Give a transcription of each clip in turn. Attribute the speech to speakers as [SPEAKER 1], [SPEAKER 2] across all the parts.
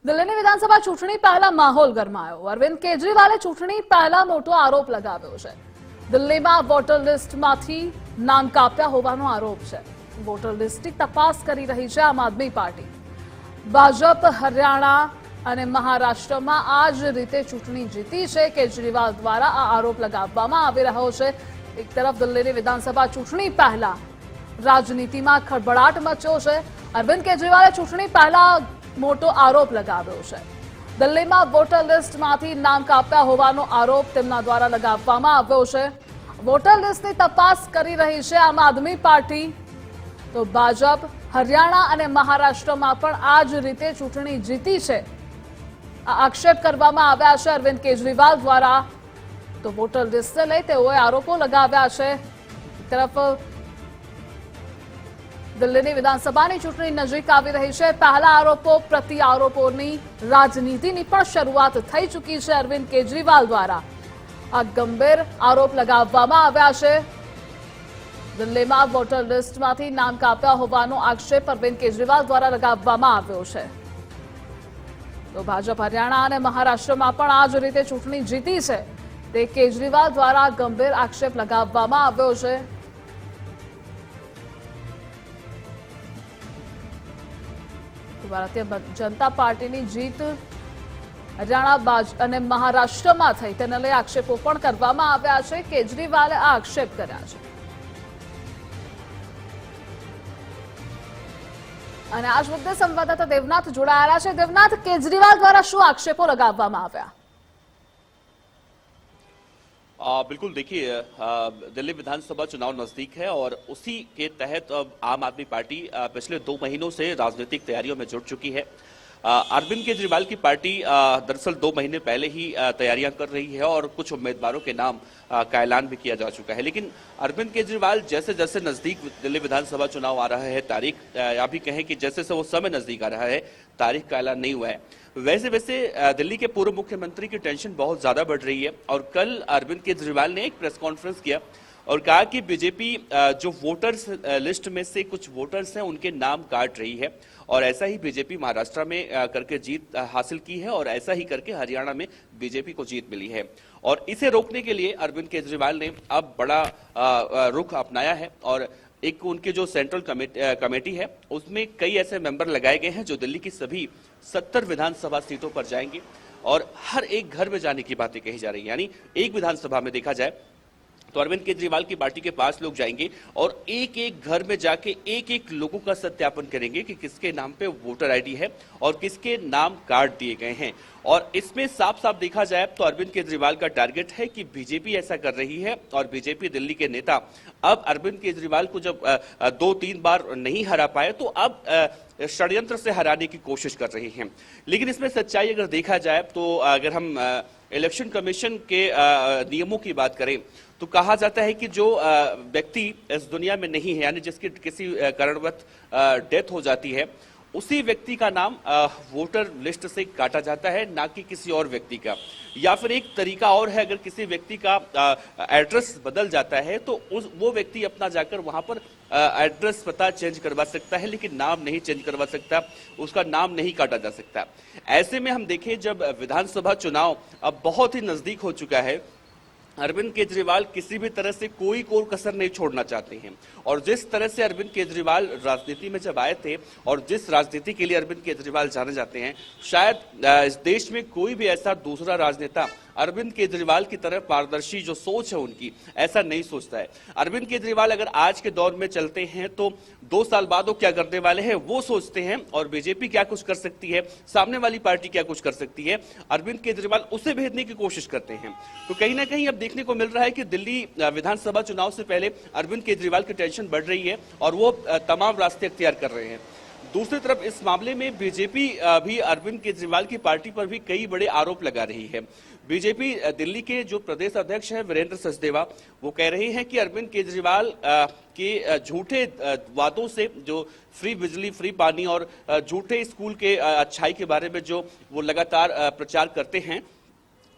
[SPEAKER 1] દિલ્હીની વિધાનસભા ચૂંટણી પહેલા માહોલ ગરમાયો। અરવિંદ કેજરીવાલે ચૂંટણી પહેલા મોટો આરોપ લગાવ્યો છે। દિલ્હીમાં વોટર લિસ્ટમાંથી નામ કાપ્યા હોવાનો આરોપ છે। વોટર લિસ્ટની તપાસ કરી રહી છે આમ આદમી પાર્ટી। ભાજપ હરિયાણા અને મહારાષ્ટ્રમાં આ જ રીતે ચૂંટણી જીતી છે। કેજરીવાલ દ્વારા આ આરોપ લગાવવામાં આવી રહ્યો છે। એક તરફ દિલ્હીની વિધાનસભા ચૂંટણી પહેલા રાજનીતિમાં ખળભળાટ મચ્યો છે। અરવિંદ કેજરીવાલે ચૂંટણી પહેલા મોટો આરોપ લગાવ્યો છે। દિલ્હીમાં વોટર લિસ્ટમાંથી નામ કાપ્યા હોવાનો આરોપ તેમના દ્વારા લગાવવામાં આવ્યો છે। વોટર લિસ્ટની તપાસ કરી રહી છે આમ આદમી પાર્ટી। તો ભાજપ હરિયાણા અને મહારાષ્ટ્રમાં પણ આ જ રીતે ચૂંટણી જીતી છે આ આક્ષેપ કરવામાં આવ્યા છે અરવિંદ કેજરીવાલ દ્વારા। તો વોટર લિસ્ટને લઈ તેઓએ આરોપો लगाव्या છે। એક તરફ દિલ્હીની વિધાનસભાની ચૂંટણી નજીક આવી રહી છે। પહેલા આરોપો પ્રતિ આરોપોની રાજનીતિની પણ શરૂઆત થઈ ચૂકી છે અરવિંદ કેજરીવાલ દ્વારા। આ ગંભીર આરોપ લગાવવામાં આવ્યા છે। દિલ્હીમાં વોટર લિસ્ટમાંથી નામ કાપ્યા હોવાનો આક્ષેપ અરવિંદ કેજરીવાલ દ્વારા લગાવવામાં આવ્યો છે। તો ભાજપ હરિયાણા અને મહારાષ્ટ્રમાં પણ આ જ રીતે ચૂંટણી જીતી છે તે કેજરીવાલ દ્વારા ગંભીર આક્ષેપ લગાવવામાં આવ્યો છે। ભારતીય જનતા પાર્ટીની જીત હરિયાણા અને મહારાષ્ટ્રમાં થઈ તેને લઈ આક્ષેપો પણ કરવામાં આવ્યા છે। કેજરીવાલે આ આક્ષેપ કર્યા છે અને આ જ મુદ્દે સંવાદદાતા દેવનાથ જોડાયેલા છે। દેવનાથ, કેજરીવાલ દ્વારા શું આક્ષેપો लगावવામાં આવ્યા?
[SPEAKER 2] बिल्कुल, देखिए दिल्ली विधानसभा चुनाव नजदीक है और उसी के तहत अब आम आदमी पार्टी पिछले 2 महीनों से राजनीतिक तैयारियों में जुट चुकी है। अरविंद केजरीवाल की पार्टी दरअसल 2 महीने पहले ही तैयारियां कर रही है और कुछ उम्मीदवारों के नाम का ऐलान भी किया जा चुका है। लेकिन अरविंद केजरीवाल जैसे जैसे नजदीक दिल्ली विधानसभा चुनाव आ रहा है, तारीख या भी कहें कि जैसे जैसे वो समय नजदीक आ रहा है, तारीख का ऐलान नहीं हुआ है। वैसे वैसे दिल्ली के पूर्व मुख्यमंत्री की टेंशन बहुत ज्यादा बढ़ रही है और कल अरविंद केजरीवाल ने एक प्रेस कॉन्फ्रेंस किया और कहा कि बीजेपी जो वोटर्स लिस्ट में से कुछ वोटर्स हैं उनके नाम काट रही है और ऐसा ही बीजेपी महाराष्ट्र में करके जीत हासिल की है और ऐसा ही करके हरियाणा में बीजेपी को जीत मिली है। और इसे रोकने के लिए अरविंद केजरीवाल ने अब बड़ा रुख अपनाया है और एक उनके जो सेंट्रल कमेटी है उसमें कई ऐसे मेंबर लगाए गए हैं जो दिल्ली की सभी 70 विधानसभा सीटों पर जाएंगे और हर एक घर में जाने की बातें कही जा रही है। यानी एक विधानसभा में देखा जाए तो अरविंद केजरीवाल की पार्टी के 5 लोग जाएंगे और एक एक घर में जाके एक एक लोगों का सत्यापन करेंगे कि किसके नाम पे वोटर आईडी है और किसके नाम काट दिए गए हैं। और इसमें साफ साफ देखा जाए तो अरविंद केजरीवाल का टारगेट है कि बीजेपी ऐसा कर रही है और बीजेपी दिल्ली के नेता अब अरविंद केजरीवाल को जब 2-3 बार नहीं हरा पाए तो अब षड्यंत्र से हराने की कोशिश कर रही हैं। लेकिन इसमें सच्चाई अगर देखा जाए तो अगर हम इलेक्शन कमीशन के नियमों की बात करें तो कहा जाता है कि जो व्यक्ति इस दुनिया में नहीं है, यानी जिसकी किसी कारणवश डेथ हो जाती है, उसी व्यक्ति का नाम वोटर लिस्ट से काटा जाता है, ना कि किसी और व्यक्ति का। या फिर एक तरीका और है, अगर किसी व्यक्ति का एड्रेस बदल जाता है तो वो व्यक्ति अपना जाकर वहां पर एड्रेस पता चेंज करवा सकता है, लेकिन नाम नहीं चेंज करवा सकता, उसका नाम नहीं काटा जा सकता। ऐसे में हम देखें जब विधानसभा चुनाव अब बहुत ही नजदीक हो चुका है, अरविंद केजरीवाल किसी भी तरह से कोई कसर नहीं छोड़ना चाहते हैं। और जिस तरह से अरविंद केजरीवाल राजनीति में जब आए थे और जिस राजनीति के लिए अरविंद केजरीवाल जाने जाते हैं, शायद इस देश में कोई भी ऐसा दूसरा राजनेता अरविंद केजरीवाल की तरह पारदर्शी जो सोच है उनकी ऐसा नहीं सोचता है। अरविंद केजरीवाल अगर आज के दौर में चलते हैं तो 2 साल बाद वो क्या करने वाले हैं वो सोचते हैं और बीजेपी क्या कुछ कर सकती है, सामने वाली पार्टी क्या कुछ कर सकती है, अरविंद केजरीवाल उसे भेदने की कोशिश करते हैं। तो कहीं ना कहीं अब देखने को मिल रहा है कि दिल्ली विधानसभा चुनाव से पहले अरविंद केजरीवाल की टेंशन बढ़ रही है और वो तमाम रास्ते अख्तियार कर रहे हैं। दूसरी तरफ इस मामले में बीजेपी भी अरविंद केजरीवाल की पार्टी पर भी कई बड़े आरोप लगा रही है। बीजेपी दिल्ली के जो प्रदेश अध्यक्ष हैं वीरेंद्र सचदेवा, वो कह रहे हैं कि अरविंद केजरीवाल के झूठे वादों से, जो फ्री बिजली, फ्री पानी और झूठे स्कूल के अच्छाई के बारे में जो वो लगातार प्रचार करते हैं,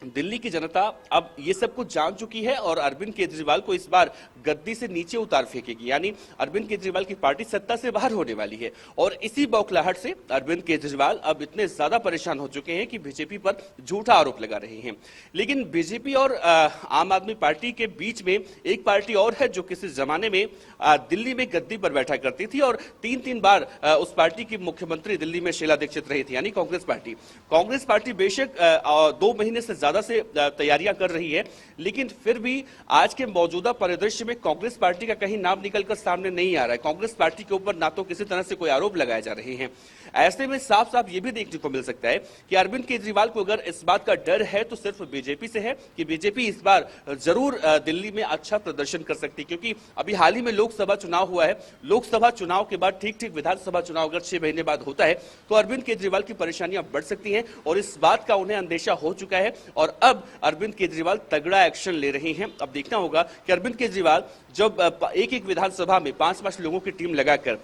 [SPEAKER 2] दिल्ली की जनता अब ये सब कुछ जान चुकी है और अरविंद केजरीवाल को इस बार गद्दी से नीचे उतार फेंकेगी, यानी अरविंद केजरीवाल की पार्टी सत्ता से बाहर होने वाली है। और इसी बौखलाहट से अरविंद केजरीवाल अब इतने ज्यादा परेशान हो चुके हैं कि बीजेपी पर झूठा आरोप लगा रहे हैं। लेकिन बीजेपी और आम आदमी पार्टी के बीच में एक पार्टी और है जो किसी जमाने में दिल्ली में गद्दी पर बैठा करती थी और 3-3 बार उस पार्टी की मुख्यमंत्री दिल्ली में शीला दीक्षित रही थी, यानी कांग्रेस पार्टी। कांग्रेस पार्टी बेशक 2 महीने से ज्यादा से तैयारियां कर रही है, लेकिन फिर भी आज के मौजूदा परिदृश्य में कांग्रेस पार्टी का कहीं नाम निकलकर सामने नहीं आ रहा है। कांग्रेस पार्टी के ऊपर ना तो किसी तरह से कोई आरोप लगाए जा रहे हैं। ऐसे में साफ साफ ये भी देखने को मिल सकता है कि अरविंद केजरीवाल को अगर इस बात का डर है तो सिर्फ बीजेपी से है कि बीजेपी इस बार जरूर दिल्ली में अच्छा प्रदर्शन कर सकती है, क्योंकि अभी हाल ही में लोकसभा चुनाव हुआ है। लोकसभा चुनाव के बाद ठीक ठीक विधानसभा चुनाव अगर 6 महीने बाद होता है तो अरविंद केजरीवाल की परेशानियां बढ़ सकती हैं और इस बात का उन्हें अंदेशा हो चुका है और अब अरविंद केजरीवाल तगड़ा एक्शन ले रहे हैं। अब देखना होगा कि अरविंद केजरीवाल जब एक विधानसभा में 5-5 लोगों की टीम लगाकर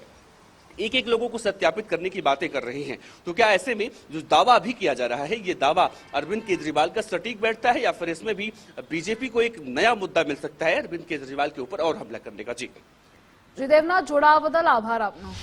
[SPEAKER 2] एक लोगों को सत्यापित करने की बातें कर रहे हैं, तो क्या ऐसे में जो दावा अभी किया जा रहा है ये दावा अरविंद केजरीवाल का सटीक बैठता है या फिर इसमें भी बीजेपी को एक नया मुद्दा मिल सकता है अरविंद केजरीवाल के ऊपर और हमला करने का? जी
[SPEAKER 1] देवनाथ, जोड़ा बदल आभार आपनो।